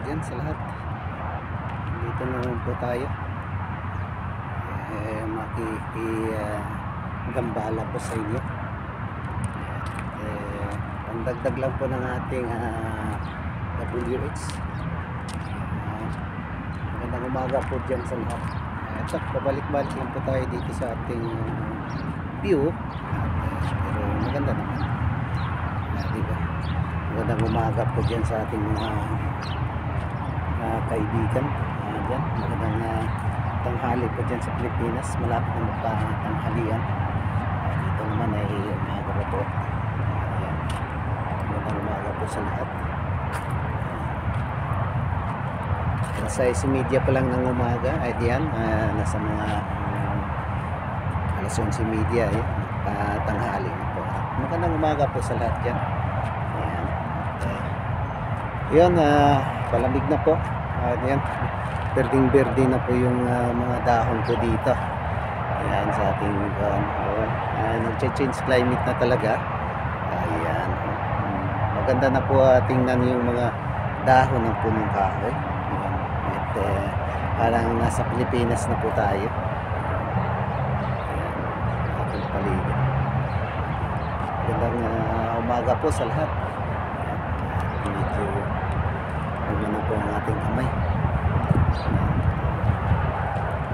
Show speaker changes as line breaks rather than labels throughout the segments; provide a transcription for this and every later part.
dyan sa lahat. Dito naman po tayo. Makikigambala po sa inyo. Pangdagdag lang po ng ating WH. Magandang umaga po dyan sa lahat. Ito, pabalik-balik lang po tayo dito sa ating view. Pero maganda naman. Diba? Magandang umaga po dyan sa ating mga kaibigan. Dyan. Magandang tanghali po dyan sa Pilipinas. Malapit na magpatanghalian. Dito naman ay umaga po po. Ayan. Magandang umaga po sa lahat. Nasa media pa lang ng umaga ay diyan, nasa mga alas 11 media tanghali na po. Magandang umaga po sa lahat dyan. Ayan. Yun, palamig na po. Ayan. Berding-berde na po yung mga dahon po dito. Ayan, sa ating nag-change climate na talaga. Ayan. Maganda na po tingnan yung mga dahon ng punong kahoy. Ayan. At parang nasa Pilipinas na po tayo. Ayan. Ating paligid. Magandang umaga po sa lahat. Ayan. Medyo na po ang ating kamay.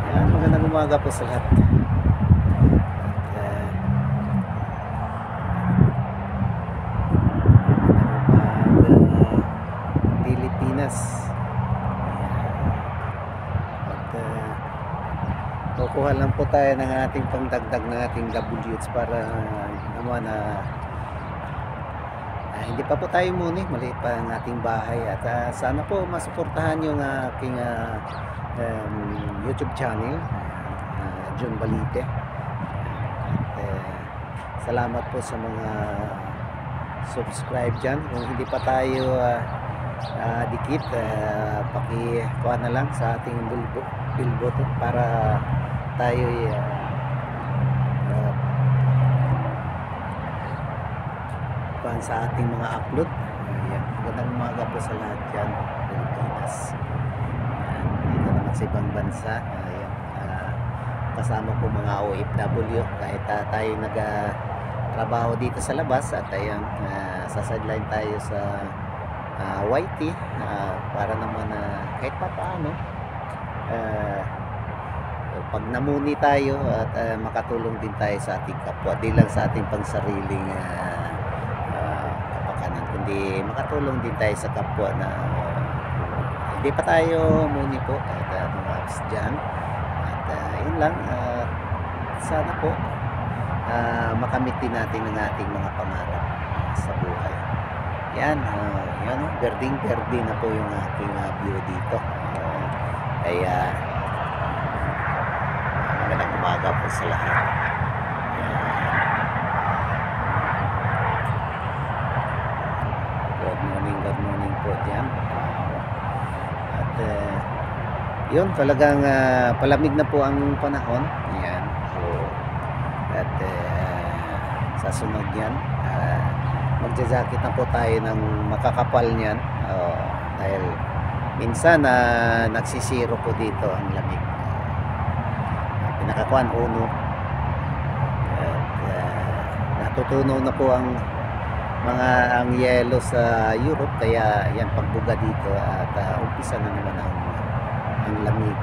Ayan, magandang umaga po sa lahat. At Pilipinas. At kukuha lang po tayo ng ating pangdagdag ng ating WH para naman hindi pa po tayo muna, maliit pa ang ating bahay at sana po masuportahan yung aking YouTube channel, John Balite. At salamat po sa mga subscribe dyan. Kung hindi pa tayo dikit, pakikuha na lang sa ating billboard para tayo sa ating mga upload. Ayan. Magandang umaga po sa lahat dyan, Pilipinas. Ayan. Dito naman sa ibang bansa. Ayan. Kasama po mga OFW kahit tayo nag-trabaho dito sa labas at ayan, sa sideline tayo sa YT para naman kahit pa paano pag namuni tayo at makatulong din tayo sa ating kapwa, di lang sa ating pangsariling kundi makatulong din tayo sa kapwa na hindi pa tayo muni po at mga apps dyan. At yun lang, sana po makamit din natin ang ating mga pangarap sa buhay. Yan, yan, berding-berde na po yung aking view dito. Kaya magandang umaga po sa lahat. Good morning po dyan. At yun, talagang palamig na po ang panahon. Ayan. So, at sa sunod yan, magja-jacket na po tayo ng makakapal niyan. Dahil minsan nagsisiro po dito ang lamig. Pinakakuan uno. At natutunaw na po ang yelo sa Europe, kaya yan pagbuga dito at umpisa na naman ang lamig.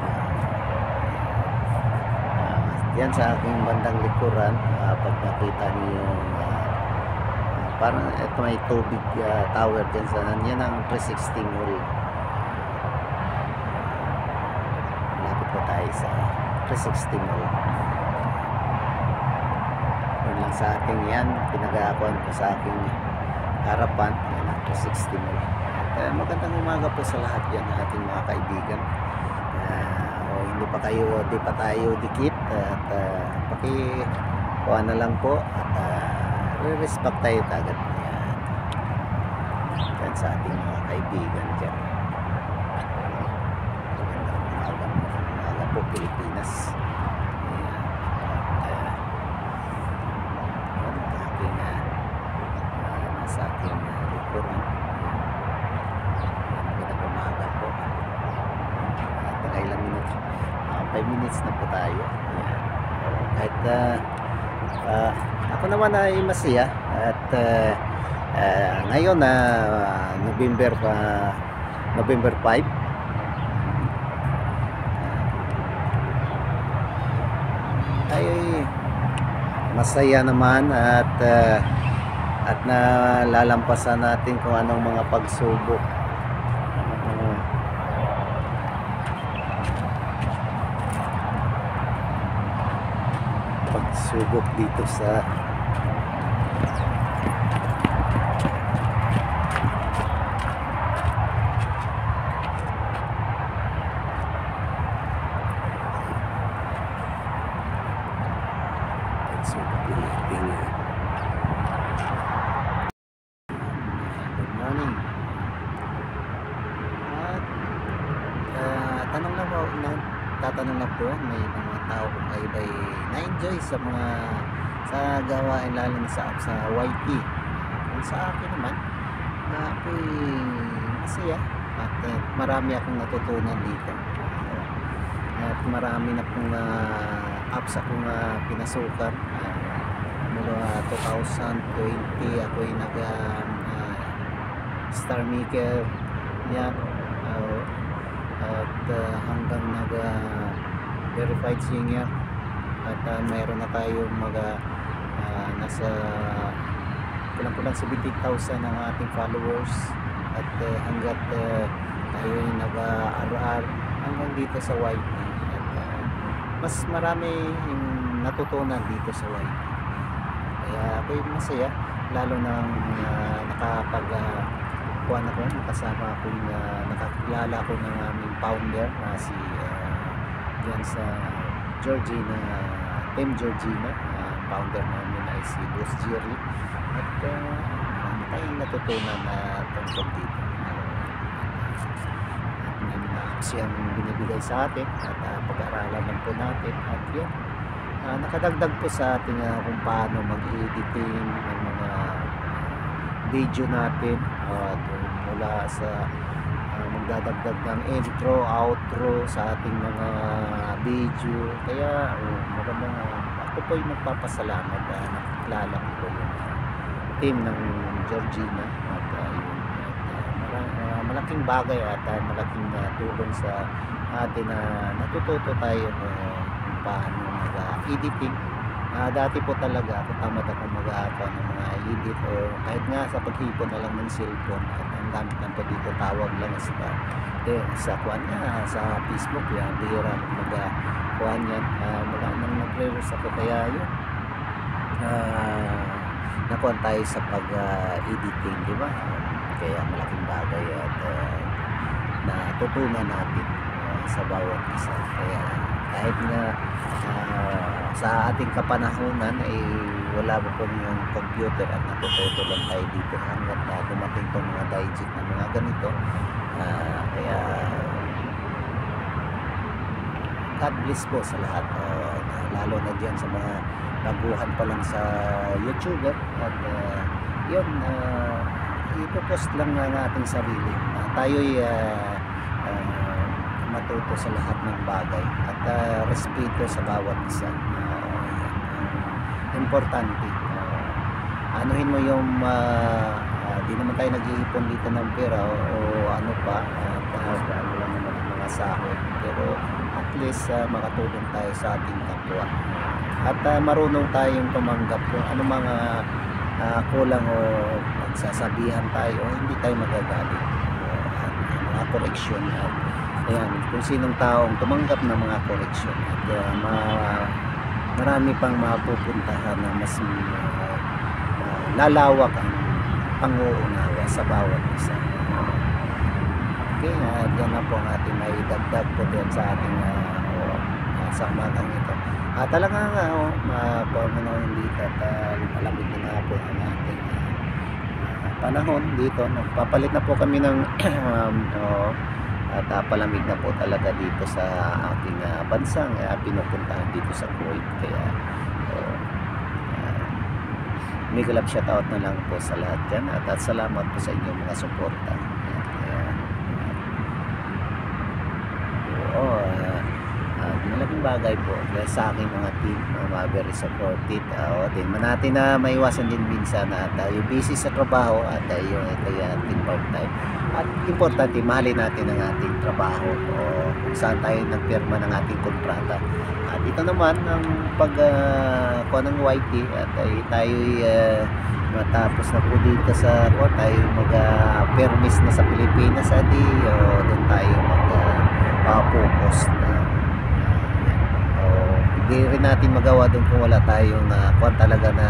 Yan sa aking bandang likuran, pag nakita niyo parang ito may tubig tower dyan sa yan ang 360 mall. Malapit po tayo sa 360 mall. Yun lang sa ating yan, pinag-aakuan ko sa aking harapan, yan ang 260 mo. At magandang umaga po sa lahat yan, ating mga kaibigan. Hindi pa tayo dikit at pakikuha na lang po at re-respect tayo agad yan sa ating mga kaibigan dyan. Magandang umaga po Pilipinas. Sa ating likuran. Magandang umaga. 5 minutes na po tayo. Ayan. Kahit ako naman ay masaya at ngayon na November 5 ay masaya naman at nalalampasan natin kung anong mga pagsubok. Pagsubok dito sa good morning. At tatanong lang po, may mga tao kung kayo ba'y na-enjoy sa gawain, lalo na sa YT. Kung sa akin naman, ako'y masaya at marami akong natutunan dito. At marami na pong apps akong pinasukan. Mula 2020 ako'y nag Star Maker yan, at hanggang nag verified singer, at mayroon na tayong nasa kulang 70,000 ang ating followers, at hanggat tayo nag RR hanggang dito sa YT, at mas marami yung natutunan dito sa YT. Kaya ako'y masaya, lalo nang kuhan ako, nakasama ako, nakakilala ako ng aming founder na si yan sa Georgina, Team Georgina. Founder namin ay si Boss Jerry, at ano tayong natutunan na tungkol dito. At may mga apps yung binibigay sa atin, at pag-aaralan lang po natin, at yun, nakadagdag po sa atin kung paano mag-editing ng mga video natin, mula sa magdadagdag ng intro, outro sa ating mga video. Kaya magandang ako po yung magpapasalamat na nakikilala ko po yung team ng Georgina, at malaking bagay at malaking tulong sa atin na natututo tayo kung paano mag-editing. Dati po talaga ako tamad ako mag-aapa ng mga edit, o kahit nga sa paghipon na lang ng cellphone, at ang gamit lang po dito tawag lang sa kuan nga sa Facebook, yan bihira mag-kuan yan. Wala nang nagre-reels ako, kaya yun nakuha tayo sa pag-editing, di ba? Kaya malaking bagay at natutunan natin sa bawat isa. Kaya kahit nga sa ating kapanahonan ay wala pa po yung computer, at natututo lang tayo dito hanggat dumating itong mga digit na mga ganito. Kaya God bless po sa lahat, lalo na dyan sa mga baguhan pa lang sa YouTuber, at yun, ipopost lang ng ating sarili. Tayo'y matuto sa lahat ng bagay, at respeto sa bawat isa. Importante, anuhin mo yung di naman tayo nag-iipon dito ng pera o ano pa, at ano lang naman mga sahod, pero at least makatulong tayo sa ating kapwa, at marunong tayong tumanggap kung ano mga kulang o magsasabihan tayo, hindi tayo magagalit, mga koreksyon. At ayan, kung sinong taong tumanggap ng mga koreksyon, at marami pang mapupuntahan na mas lalawak ang pang-uunawa sa bawat isa. Okay, yan na po ang ating may dagdag po din sa ating sa umagang ito. Talagang panahon dito, at malamig na nga po ang ating panahon dito. Nagpapalit na po kami ng at palamig na po talaga dito sa ating bansang pinupuntahan dito sa Kuwait. Kaya may galap shoutout na lang po sa lahat dyan, at salamat po sa inyong mga suporta. Malaking bagay po dahil sa aking mga team, very supportive. Din man natin na maiwasan din minsan na tayo busy sa trabaho at yung ito yung ating part-time. At importante, mahalin natin ang ating trabaho o kung saan tayo nagpirma ng ating kontrata. At ito naman ang kuha ng YT at tayo matapos na po dito sa tayo mag-permis na sa Pilipinas at doon tayo mag-focus na hindi rin natin magawa doon kung wala tayong kuha talaga na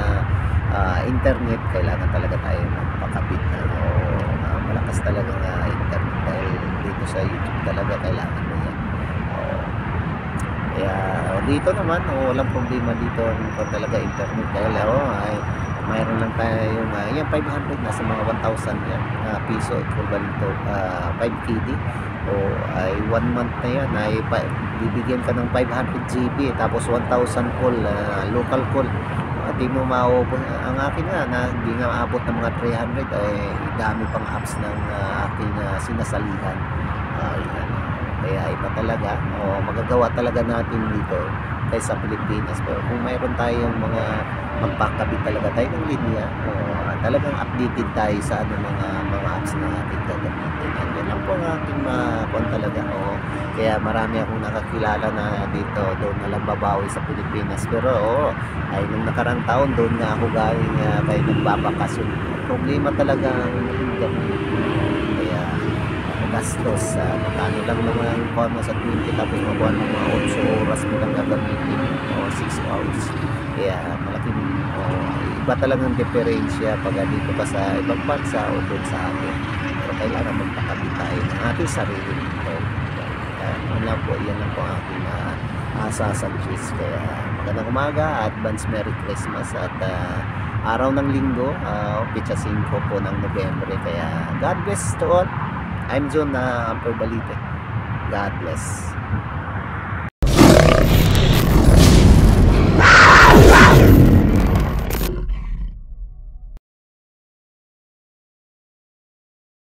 internet. Kailangan talaga tayo magpakabit na malakas talaga na internet dahil dito sa YouTube talaga kailangan mo yan. Kaya dito naman walang problema dito kung talaga internet dahil ay mayroon lang tayo yung 500 nasa mga 1,000 yan piso equivalent to 5 KD o ay 1 month na yan ay bibigyan ka ng 500 GB tapos 1,000 call local call at di mo maubos. Ang akin nga na hindi nga maabot ng mga 300 ay dami pang apps ng aking sinasalihan. Kaya iba talaga magagawa talaga natin dito kaysa Pilipinas. Pero kung mayroon tayong mga magpakabit talaga tayo ng linya talagang updated tayo sa mga apps na ating gagamitin. Yan lang po ang aking makuha talaga. Kaya marami akong nakakilala na dito doon na lang babawi sa Pilipinas. Pero ay nung nakarang taon doon nga ako galing kay nagbabakasyon. Problema talaga ang internet. Kaya gastos magkano lang naman ang sa 20 tapos mabuha ng mga 8 oras mo lang gagamitin o 6 hours. Kaya malaking iba talagang diferensya pag dito ka sa ibang bansa o doon sa atin. Pero kailangan magpakabit tayo ng ating sarili nito. Yan lang po ang aking sasuggest. Kaya magandang umaga, advance Merry Christmas at araw ng linggo, Pitsa 5 po ng Nobyembre. Kaya God bless to all. I'm John Amper Balite. God bless.